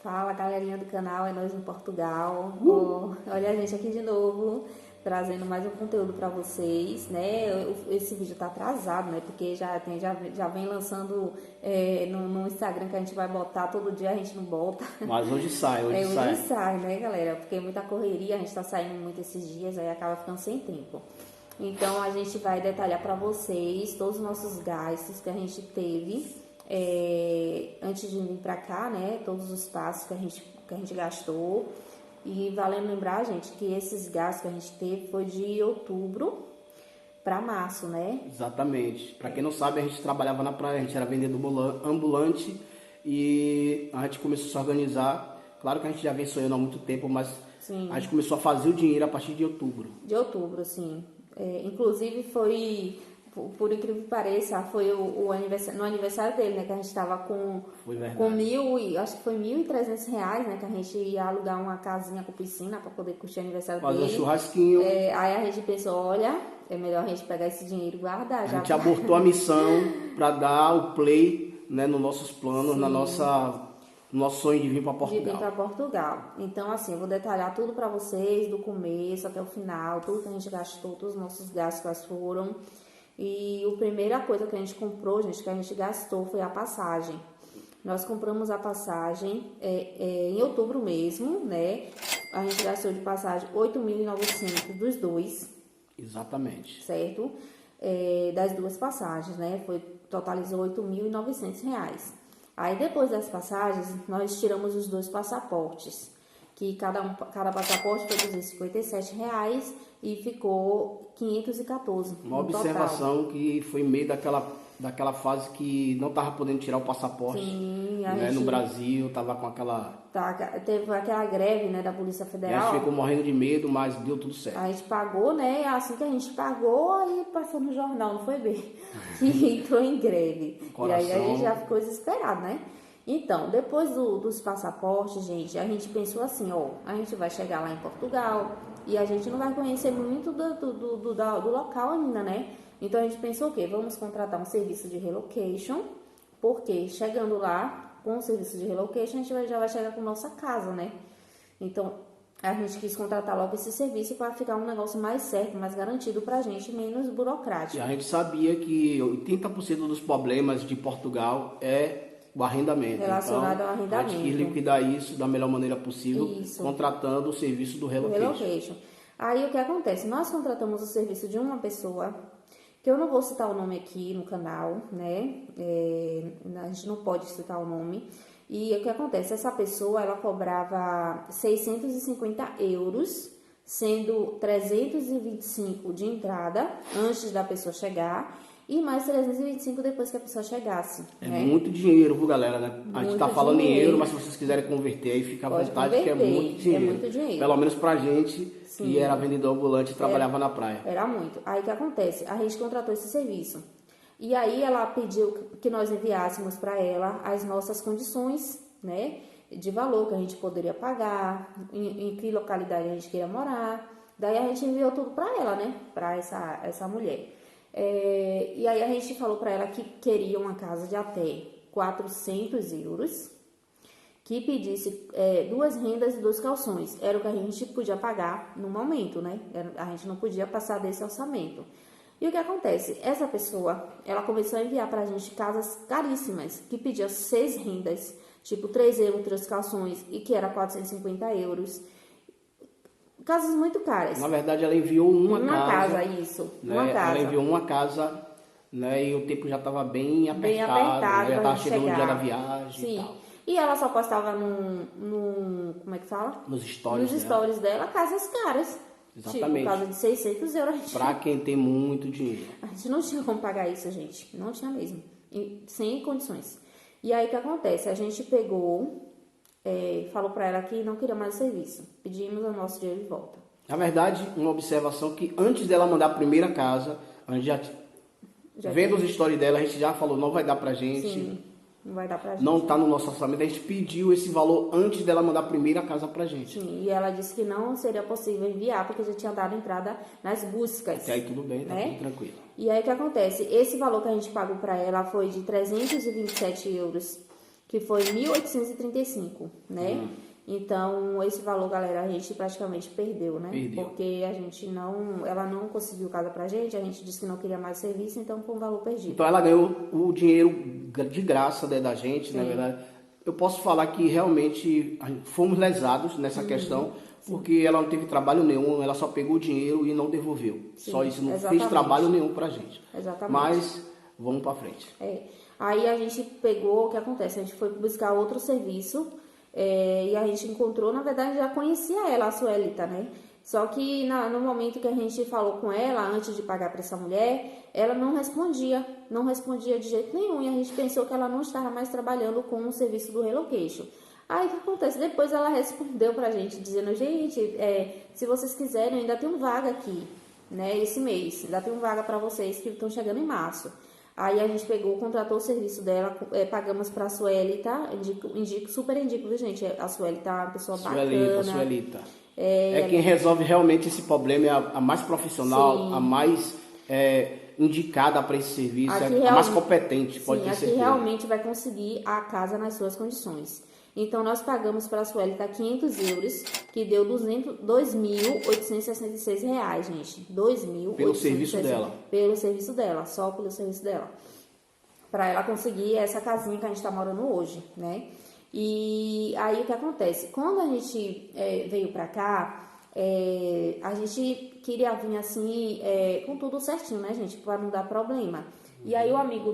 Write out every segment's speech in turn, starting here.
Fala, galerinha do canal, é nós em Portugal. Olha a gente aqui de novo, trazendo mais um conteúdo para vocês, né? Esse vídeo tá atrasado, né? Porque já vem lançando no Instagram que a gente vai botar todo dia, a gente não bota. Mas hoje sai, Hoje sai, né, galera? Porque é muita correria, a gente tá saindo muito esses dias, aí acaba ficando sem tempo. Então a gente vai detalhar para vocês todos os nossos gastos que a gente teve. Antes de vir pra cá, né, todos os passos que a gente gastou. E valendo lembrar, gente, que esses gastos que a gente teve foi de outubro para março, né? Exatamente. Para quem não sabe, a gente trabalhava na praia, a gente era vendedor ambulante e a gente começou a se organizar. Claro que a gente já vem sonhando há muito tempo, mas sim, a gente começou a fazer o dinheiro a partir de outubro. De outubro, sim. Inclusive foi... Por incrível que pareça, foi no aniversário dele, né? Que a gente tava com acho que foi R$1.300, né? Que a gente ia alugar uma casinha com piscina para poder curtir o aniversário dele. Fazer um churrasquinho. Aí a gente pensou, olha, é melhor a gente pegar esse dinheiro e guardar. A gente abortou a missão para dar o play, né, nos nossos planos, no nosso sonho de vir para Portugal. De vir para Portugal. Então, assim, eu vou detalhar tudo para vocês, do começo até o final, tudo que a gente gastou, todos os nossos gastos quais foram. E a primeira coisa que a gente comprou, gente, que a gente gastou foi a passagem. Nós compramos a passagem em outubro mesmo, né? A gente gastou de passagem 8.900 dos dois. Exatamente. Certo? Das duas passagens, né? Totalizou R$8.900. Aí depois das passagens, nós tiramos os dois passaportes. Que cada passaporte foi R$257 e ficou 514. Uma observação que foi meio daquela fase que não estava podendo tirar o passaporte. Sim, né? No Brasil, estava com aquela... Teve aquela greve, né, da Polícia Federal. E a gente ficou morrendo de medo, mas deu tudo certo. A gente pagou, né? Assim que a gente pagou, aí passou no jornal, não foi bem? E entrou em greve. Coração. E aí a gente já ficou desesperado, né? Então, depois dos passaportes, gente, a gente pensou assim, ó, a gente vai chegar lá em Portugal e a gente não vai conhecer muito do local ainda, né? Então, a gente pensou o quê? Vamos contratar um serviço de relocation, porque chegando lá, com o serviço de relocation, a gente já vai chegar com nossa casa, né? Então, a gente quis contratar logo esse serviço para ficar um negócio mais certo, mais garantido pra gente, menos burocrático. E a gente sabia que 80% dos problemas de Portugal é o arrendamento. Relacionado então, ao arrendamento. A gente quis liquidar isso da melhor maneira possível, contratando o serviço do relocation. Aí o que acontece? Nós contratamos o serviço de uma pessoa, que eu não vou citar o nome aqui no canal, né? A gente não pode citar o nome. E o que acontece? Essa pessoa, ela cobrava €650, sendo 325 de entrada, antes da pessoa chegar, e mais 325 depois que a pessoa chegasse. É, né? Muito dinheiro, viu, galera? Né? A gente tá falando em euro, mas se vocês quiserem converter aí, fica à vontade, que é muito dinheiro. É muito dinheiro. Pelo menos pra gente, que era vendedor ambulante e trabalhava na praia. Era muito. Aí o que acontece? A gente contratou esse serviço. E aí ela pediu que nós enviássemos para ela as nossas condições, né? De valor que a gente poderia pagar, em que localidade a gente queria morar. Daí a gente enviou tudo para ela, né? Para essa mulher. E aí a gente falou para ela que queria uma casa de até €400, que pedisse 2 rendas e 2 calções. Era o que a gente podia pagar no momento, né? A gente não podia passar desse orçamento. E o que acontece? Essa pessoa, ela começou a enviar pra gente casas caríssimas, que pediam 6 rendas, tipo 3 euros, 3 calções, e que era €450. Casas muito caras. Na verdade, ela enviou uma casa. Né? Uma casa. Ela enviou uma casa, né? E o tempo já estava bem apertado. Já estava chegando o dia da viagem. Sim. E tal. E ela só postava como é que fala? Nos stories dela, casas caras. Exatamente. Tipo, casa de €600. Pra quem tem muito dinheiro. A gente não tinha como pagar isso, gente. Não tinha mesmo. Sem condições. E aí, o que acontece? A gente pegou... falou pra ela que não queria mais o serviço. Pedimos o nosso dinheiro de volta. Na verdade, uma observação que antes dela mandar a primeira casa, a gente já vendo os stories dela, a gente já falou, não vai dar pra gente. Sim, não vai dar pra gente. Não tá no nosso orçamento. A gente pediu esse valor antes dela mandar a primeira casa pra gente. Sim, e ela disse que não seria possível enviar, porque já tinha dado entrada nas buscas. Até aí tudo bem, tá, né? tudo tranquilo. E aí o que acontece? Esse valor que a gente pagou pra ela foi de €327, que foi 1.835, né? Então, esse valor, galera, a gente praticamente perdeu, né? Perdeu. Porque a gente ela não conseguiu casa pra gente, a gente disse que não queria mais serviço, então foi um valor perdido. Então ela ganhou o dinheiro de graça, né, da gente, na verdade. Eu posso falar que realmente fomos lesados nessa questão, porque ela não teve trabalho nenhum, ela só pegou o dinheiro e não devolveu. Sim, só isso, não exatamente. fez trabalho nenhum pra gente. Exatamente. Mas vamos pra frente. Aí a gente pegou, o que acontece? A gente foi buscar outro serviço e a gente encontrou, na verdade já conhecia ela, a Suelita, né? Só que no momento que a gente falou com ela, antes de pagar para essa mulher, ela não respondia de jeito nenhum. E a gente pensou que ela não estava mais trabalhando com o serviço do Relocation. Aí o que acontece? Depois ela respondeu pra gente, dizendo, gente, se vocês quiserem, ainda tem vaga aqui, né? Esse mês, ainda tem vaga para vocês que estão chegando em março. Aí a gente pegou, contratou o serviço dela, pagamos pra Sueli, tá? Super indico, viu, gente? A Sueli tá uma pessoa bacana. Suelita. Quem resolve realmente esse problema, é a mais profissional, Sim. a mais indicada para esse serviço, a mais competente, pode ter aqui certeza. realmente vai conseguir a casa nas suas condições. Então, nós pagamos para a Suelita 500 euros, que deu 2.866 reais, gente. 2.866. Pelo serviço dela. Pelo serviço dela, só pelo serviço dela. Para ela conseguir essa casinha que a gente está morando hoje, né? E aí, o que acontece? Quando a gente veio para cá, a gente queria vir assim, com tudo certinho, né, gente? Para não dar problema. E aí, o amigo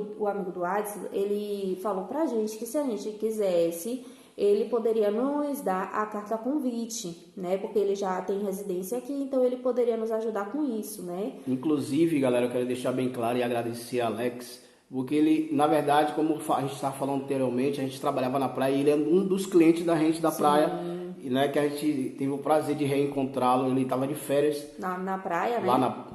do Adson, ele falou pra gente que se a gente quisesse, ele poderia nos dar a carta convite, né? Porque ele já tem residência aqui, então ele poderia nos ajudar com isso, né? Inclusive, galera, eu quero deixar bem claro e agradecer a Alex, porque ele, na verdade, como a gente estava falando anteriormente, a gente trabalhava na praia e ele é um dos clientes da gente da praia, né? Que a gente teve o prazer de reencontrá-lo, ele estava de férias. Na praia, né?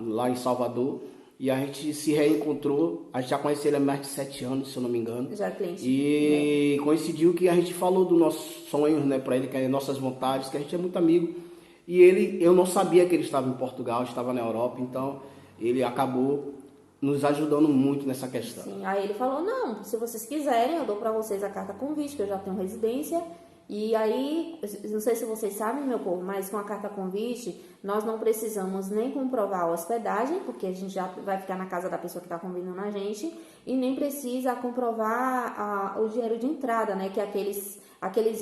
Lá em Salvador. E a gente se reencontrou, a gente já conhecia ele há mais de 7 anos, se eu não me engano. Já cliente. E coincidiu que a gente falou dos nossos sonhos, né, para ele, que é nossas vontades, que a gente é muito amigo. E eu não sabia que ele estava em Portugal, estava na Europa, então ele acabou nos ajudando muito nessa questão. Sim, aí ele falou, não, se vocês quiserem, eu dou para vocês a carta convite, que eu já tenho residência. E aí, não sei se vocês sabem, meu povo, mas com a carta convite, nós não precisamos nem comprovar a hospedagem, porque a gente já vai ficar na casa da pessoa que está convidando a gente, e nem precisa comprovar o dinheiro de entrada, né? Que é aqueles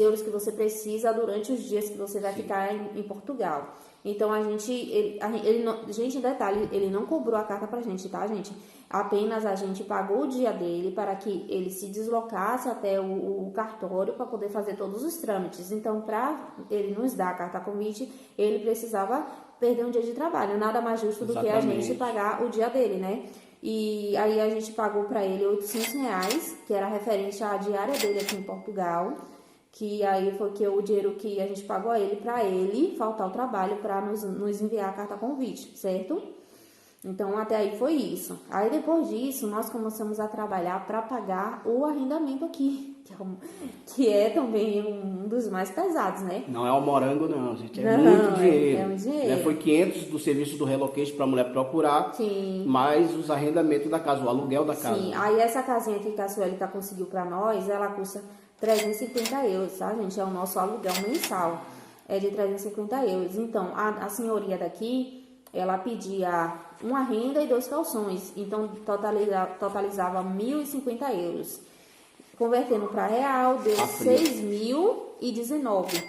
euros que você precisa durante os dias que você vai ficar em Portugal. Então, gente, detalhe, ele não cobrou a carta pra gente, tá, gente? Apenas a gente pagou o dia dele para que ele se deslocasse até o cartório para poder fazer todos os trâmites. Então, para ele nos dar a carta convite, ele precisava perder um dia de trabalho. Nada mais justo do que a gente pagar o dia dele, né? E aí a gente pagou para ele 800 reais, que era referente à diária dele aqui em Portugal. Que aí foi o dinheiro que a gente pagou a ele para ele faltar o trabalho para nos enviar a carta convite, certo? Então, até aí foi isso. Aí, depois disso, nós começamos a trabalhar para pagar o arrendamento aqui, que é também um dos mais pesados, né? Não é o morango, não, gente. É muito dinheiro. É um dinheiro. Foi 500 do serviço do Relocation para a mulher procurar, Sim. mais os arrendamentos da casa, o aluguel da casa. Sim, aí essa casinha aqui que a Suelita conseguiu para nós, ela custa 350 euros, tá, gente? É o nosso aluguel mensal. É de 350 euros. Então, a senhoria daqui, ela pedia uma renda e 2 calções. Então, totalizava 1.050 euros. Convertendo para real, deu 6.019.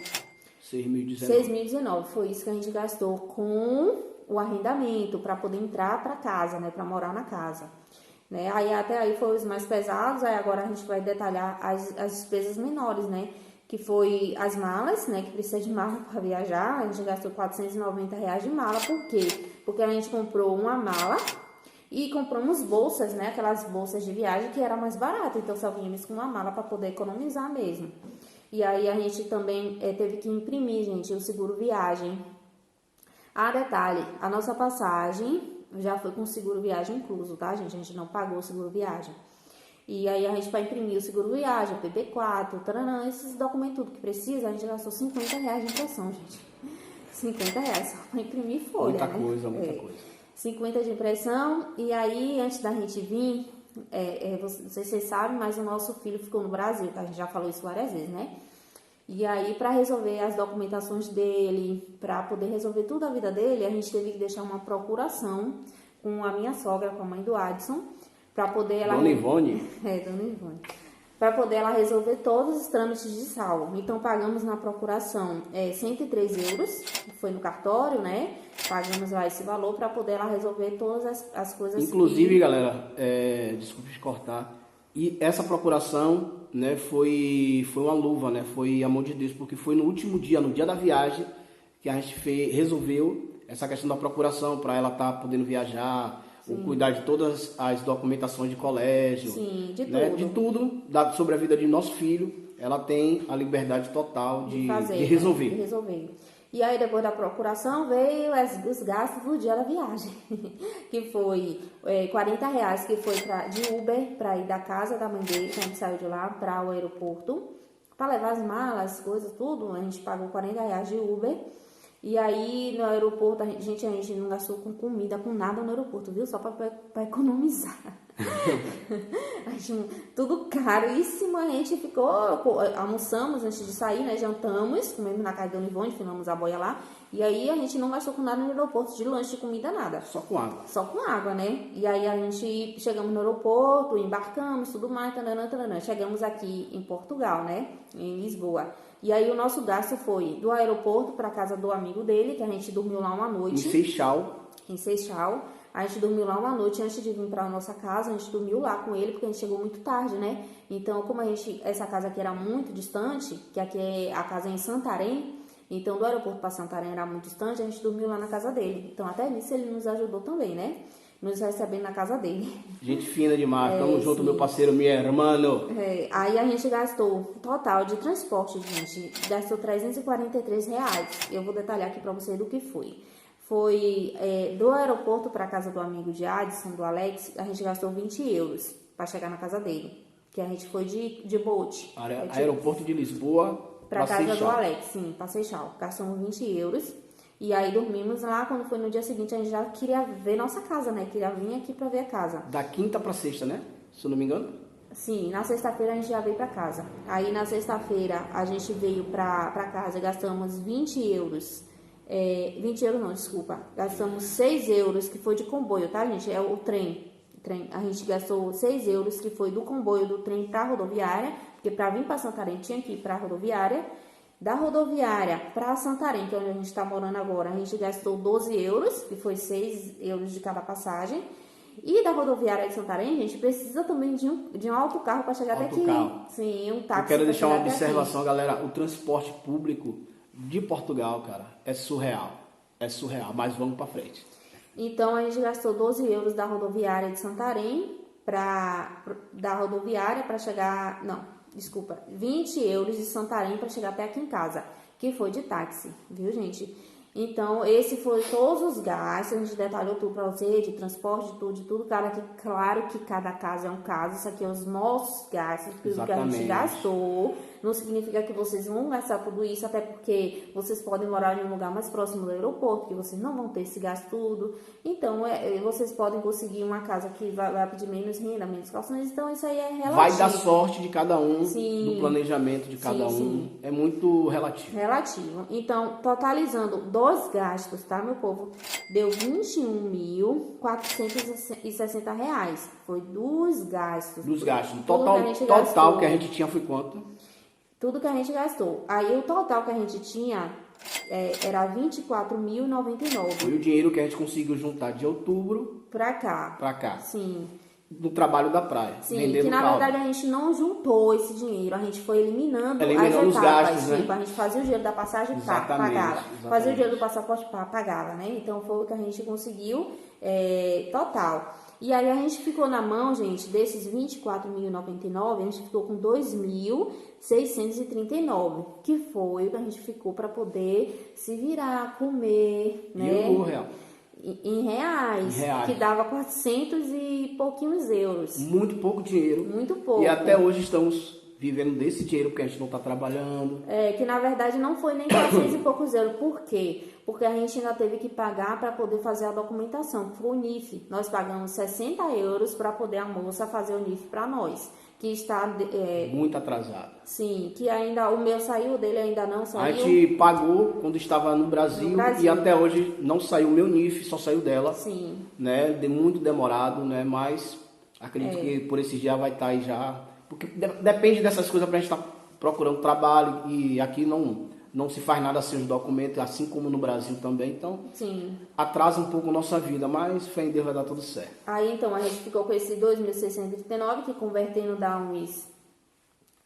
6.019. Foi isso que a gente gastou com o arrendamento, para poder entrar para casa, né? Para morar na casa. Né? Aí até aí foi os mais pesados, aí agora a gente vai detalhar as despesas menores, né? Que foi as malas, né? Que precisa de mala para viajar, a gente gastou 490 reais de mala, por quê? Porque a gente comprou uma mala e compramos bolsas, né? Aquelas bolsas de viagem que era mais barata, então só vínhamos com uma mala para poder economizar mesmo. E aí a gente também teve que imprimir, gente, o seguro viagem. Detalhe, a nossa passagem já foi com o seguro viagem incluso, tá, gente? A gente não pagou o seguro viagem. E aí a gente vai imprimir o seguro viagem, o PP4, taranã, esses documentos tudo que precisa, a gente gastou 50 reais de impressão, gente. 50 reais só para imprimir folha, muita né? Muita coisa. 50 de impressão. E aí, antes da gente vir, não sei se vocês sabem, mas o nosso filho ficou no Brasil, tá? A gente já falou isso várias vezes, né? E aí, para resolver as documentações dele, para poder resolver tudo a vida dele, a gente teve que deixar uma procuração com a minha sogra, com a mãe do Adson, para poder ela... Dona Ivone? Dona Ivone. Para poder ela resolver todos os trâmites de salvo. Então, pagamos na procuração 103 euros, que foi no cartório, né? Pagamos lá esse valor para poder ela resolver todas as coisas. Inclusive, galera, desculpe te cortar, e essa procuração, né, foi uma luva, né? Foi a mão de Deus, porque foi no último dia, no dia da viagem, que a gente resolveu essa questão da procuração para ela estar podendo viajar, cuidar de todas as documentações de colégio, sim, de né? tudo. De tudo sobre a vida de nosso filho, ela tem a liberdade total de resolver. De resolver. E aí, depois da procuração, veio os gastos do dia da viagem, que foi R$40, que foi de Uber para ir da casa da mãe dele, quando saiu de lá, para o aeroporto, para levar as malas, coisas, tudo. A gente pagou R$40 de Uber. E aí, no aeroporto, a gente não gastou com comida, com nada no aeroporto, viu? Só para economizar. Tudo caríssimo, a gente ficou, almoçamos antes de sair, né? Jantamos, comemos na casa da Dona Ivone, filmamos a boia lá. E aí, a gente não gastou com nada no aeroporto, de lanche, de comida, nada. Só com água. Só com água, né? E aí, a gente chegamos no aeroporto, embarcamos, tudo mais, tananã. Chegamos aqui em Portugal, né? Em Lisboa. E aí o nosso gasto foi do aeroporto para casa do amigo dele, que a gente dormiu lá uma noite. Em Seixal. A gente dormiu lá uma noite antes de vir para a nossa casa. A gente dormiu lá com ele, porque a gente chegou muito tarde, né? Então, como essa casa aqui era muito distante, que aqui a casa é em Santarém, então do aeroporto para Santarém era muito distante, a gente dormiu lá na casa dele. Então, até nisso ele nos ajudou também, né? Nos recebendo na casa dele. Gente fina demais, tamo junto, meu parceiro, meu irmão. Aí a gente gastou, total de transporte, gente, gastou R$343. Eu vou detalhar aqui pra vocês do que foi. Foi do aeroporto pra casa do amigo de Adson, do Alex, a gente gastou 20 euros pra chegar na casa dele. Que a gente foi de boat. Aeroporto de Lisboa pra casa do Alex, sim, pra Seixal. Gastamos 20 euros. E aí dormimos lá, quando foi no dia seguinte, a gente já queria ver nossa casa, né? Queria vir aqui pra ver a casa. Da quinta pra sexta, né? Se eu não me engano. Sim, na sexta-feira a gente já veio pra casa. Aí na sexta-feira a gente veio pra casa e gastamos 20 euros. 20 euros não, desculpa. Gastamos 6 euros, que foi de comboio, tá, gente? É o trem. A gente gastou 6 euros, que foi do comboio do trem pra rodoviária. Porque pra vir pra Santarém tinha que ir pra rodoviária. Da rodoviária para Santarém, que é onde a gente está morando agora, a gente gastou 12 euros, que foi 6 euros de cada passagem. E da rodoviária de Santarém, a gente precisa também de um autocarro para chegar até aqui. Sim, um táxi. Eu quero deixar uma observação, galera. O transporte público de Portugal, cara, é surreal. É surreal, mas vamos para frente. Então, a gente gastou 12 euros da rodoviária de Santarém da rodoviária para chegar... Não. Desculpa, 20 euros de Santarém para chegar até aqui em casa, que foi de táxi, viu, gente? Então, esse foi todos os gastos, a gente detalhou tudo para você, de transporte, de tudo, claro que cada caso é um caso, isso aqui é os nossos gastos, tudo que a gente gastou, não significa que vocês vão gastar tudo isso, até porque vocês podem morar em um lugar mais próximo do aeroporto, que vocês não vão ter esse gasto tudo, então vocês podem conseguir uma casa que vai pedir menos renda, menos calções, então isso aí é relativo. Vai dar sorte de cada um, do planejamento de cada um, é muito relativo. Relativo, então, totalizando dos gastos, tá, meu povo? Deu R$21.460. Foi dos gastos. Dos gastos. Total que a gente tinha foi quanto? Tudo que a gente gastou. Aí o total que a gente tinha era R$24.099. Foi o dinheiro que a gente conseguiu juntar de outubro pra cá. Sim. Do trabalho da praia. Sim, que na verdade a gente não juntou esse dinheiro, a gente foi eliminando as etapas. Os gastos, né? Tipo, a gente fazia o dinheiro da passagem e pagava. Fazia o dinheiro do passaporte pagava, né? Então foi o que a gente conseguiu total. E aí a gente ficou na mão, gente, desses R$24.099, a gente ficou com R$2.639, que foi o que a gente ficou para poder se virar, comer, né? E R$1. Em reais, que dava 400 e pouquinhos euros. Muito pouco dinheiro. Muito pouco. E até hoje estamos vivendo desse dinheiro porque a gente não está trabalhando. Que na verdade não foi nem 400 e poucos euros. Por quê? Porque a gente ainda teve que pagar para poder fazer a documentação para o NIF. Nós pagamos 60 euros para poder a moça fazer o NIF para nós. Que está... muito atrasado. Sim, que ainda o meu saiu, dele ainda não saiu. A gente pagou quando estava no Brasil e até hoje não saiu o meu NIF, só saiu dela. Sim. Né? Muito demorado, né? Mas acredito que por esses dias vai estar aí já. Porque depende dessas coisas para a gente estar procurando trabalho e aqui não se faz nada sem os documentos, assim como no Brasil também. Então, sim, atrasa um pouco a nossa vida, mas fé em Deus vai dar tudo certo. Aí então a gente ficou com esse 2.639, que convertendo dá uns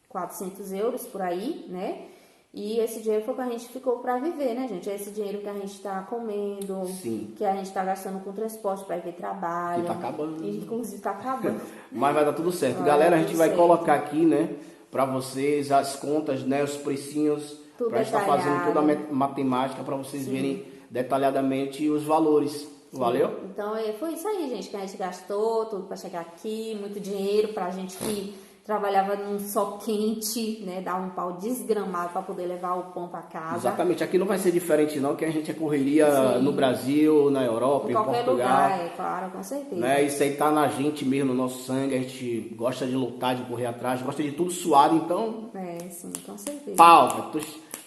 400 euros por aí, né? E esse dinheiro foi que a gente ficou para viver, né, gente? É esse dinheiro que a gente está comendo, Sim. que a gente está gastando com transporte para ir ver trabalho. E tá acabando. E, inclusive tá acabando. Mas vai dar tudo certo. Galera, a gente vai colocar aqui, né, para vocês as contas, né, os precinhos, para estar fazendo toda a matemática para vocês verem detalhadamente os valores. Sim. Valeu? Então foi isso aí, gente, que a gente gastou tudo para chegar aqui, muito dinheiro pra gente que trabalhava num sol quente, né, dar um pau desgramado para poder levar o pão para casa. Exatamente, aqui não vai ser diferente não, que a gente é correria no Brasil, na Europa, em Portugal. Lugar, claro, com certeza. Né? Isso aí tá na gente mesmo, no nosso sangue, a gente gosta de lutar, de correr atrás, gosta de tudo suado, então... Sim, com certeza. Pau,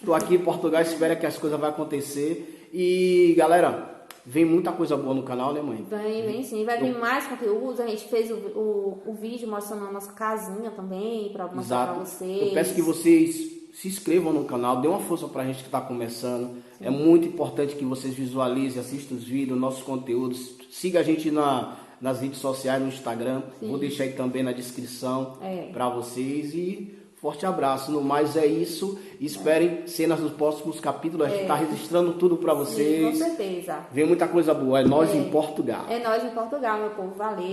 tô aqui em Portugal, espero que as coisas vão acontecer. E, galera... Vem muita coisa boa no canal, né, mãe? Vem sim. Vai vir mais conteúdos. A gente fez o vídeo mostrando a nossa casinha também, para mostrar para vocês. Eu peço que vocês se inscrevam no canal, dê uma força pra gente que tá começando. Sim. É muito importante que vocês visualizem, assistam os vídeos, nossos conteúdos. Siga a gente nas redes sociais, no Instagram. Sim. Vou deixar aí também na descrição para vocês. E forte abraço. No mais é isso. Esperem cenas dos próximos capítulos. A gente tá registrando tudo para vocês. Sim, com certeza. Vem muita coisa boa. É nós em Portugal. É nós em Portugal, meu povo. Valeu.